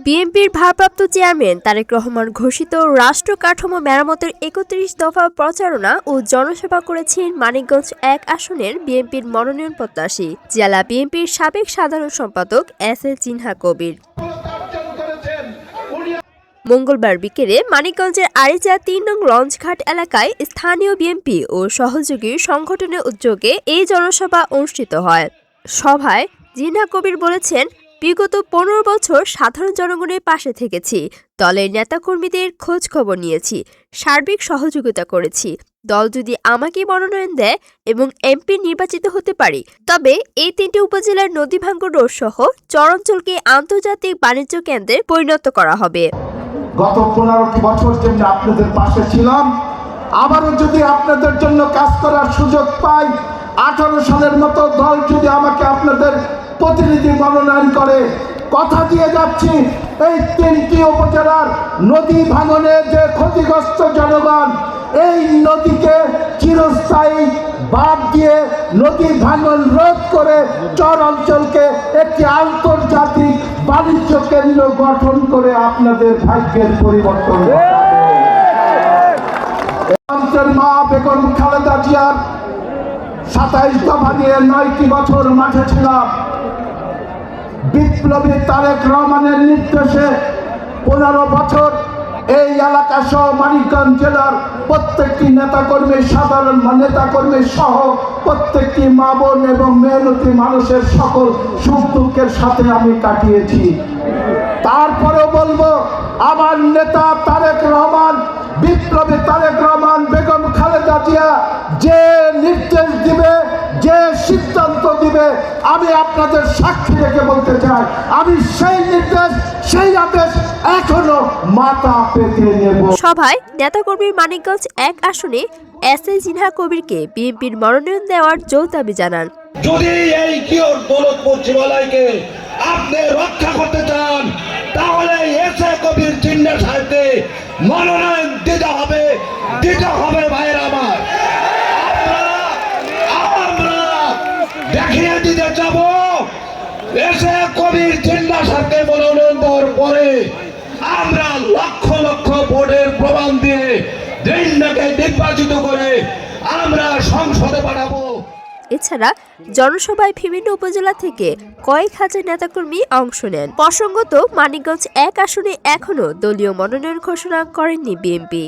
বিএনপির ভারপ্রাপ্ত চেয়ারম্যান তারেক রহমান ঘোষিত রাষ্ট্র কাঠামো মেরামতের ৩১ দফা প্রচারণা ও জনসভা করেছেন মানিকগঞ্জ ১ আসনের বিএনপির মনোনয়ন প্রত্যাশী জেলা বিএনপির সাবেক সাধারণ সম্পাদক এস.এ. জিনহা কবির। মঙ্গলবার বিকেলে মানিকগঞ্জের আরিচা ৩ নং লঞ্চঘাট এলাকায় স্থানীয় বিএনপি ও সহযোগী সংগঠনের উদ্যোগে এই জনসভা অনুষ্ঠিত হয়। সভায় জিনহা কবির বলেছেন, বিগত ১৫ বছর সাধারণ জনগণের পাশে থেকেছি, দলের নেতাকর্মীদের খোঁজ খবর নিয়েছি, সার্বিক সহযোগিতা করেছি। দল যদি আমাকে মনোনয়ন দেয় এবং এমপি নির্বাচিত হতে পারি, তবে এই ৩টি উপজেলার নদী ভাঙ্গন রোড সহ চরাঞ্চলকে আন্তর্জাতিক বাণিজ্য কেন্দ্রে পরিণত করা হবে। গত ১৫টি বছর যেমন আপনাদের পাশে ছিলাম, আবারও যদি আপনাদের জন্য কাজ করার সুযোগ পাই, ১৮ সালের মতো দল যদি আমাকে আপনাদের প্রতিনিধি মনোনয়ন করে, কথা দিয়ে যাচ্ছি এই ৩টি উপজেলার নদী ভাঙনে যে ক্ষতিগ্রস্ত জনগণ, এই নদীকে চিরস্থায়ী বাদ দিয়ে নদী ভাঙন রোধ করে চর অঞ্চলকে একটি আন্তর্জাতিক বাণিজ্য কেন্দ্র গঠন করে আপনাদের ভাগ্যের পরিবর্তন মা বেগম খালেদা জিয়ার ২৭ দফা নিয়ে ৯টি বছর মাঠে ছিলাম। বিপ্লবী তারেক রহমানের নির্দেশে ১৫ বছর এই এলাকা সহ মানিকগঞ্জ জেলার প্রত্যেকটি নেতাকর্মী, সাধারণ নেতাকর্মী সহ প্রত্যেকটি মা বোন এবং মেহনতি মানুষের সকল সুখ দুঃখের সাথে আমি কাটিয়েছি। তারপরেও বলবো, আমার নেতা তারেক রহমান, বিপ্লবী তারেক রহমান, বেগম খালেদা জিয়া যে নির্দেশ দিবে, যে সিদ্ধান্ত দিবে, আমি আপনাদের সাক্ষী রেখে বলতে চাই, আমি সেই নির্দেশ, সেই আদেশ এখনো মাথা পেতে নেব। সভায় নেতাকর্মীর মানিকগঞ্জ ১ আসনে এস.এ. জিনহা কবিরকে বিএনপির মনোনয়ন দেওয়ার জোর দাবি জানান। যদি এই কিওর দৌলতপুর শিবালয়কে আপনি রক্ষা করতে চান, তাহলে এস.এ. কবির জিন্না সাহেবকে মনোনয়ন দিতে হবে ভাইয়ের আমার। আমরা দেখিয়ে দিতে যাব, এস.এ. কবির জিন্না সাহেবকে মনোনয়ন দেওয়ার পরে আমরা লক্ষ লক্ষ ভোটের প্রমাণ দিয়ে জিন্নাকে নির্বাচিত করে আমরা সংসদে পাঠাবো। এছাড়া জনসভায় বিভিন্ন উপজেলা থেকে কয়েক হাজার নেতাকর্মী অংশ নেন। প্রসঙ্গত, মানিকগঞ্জ ১ আসনে এখনও দলীয় মনোনয়ন ঘোষণা করেননি বিএনপি।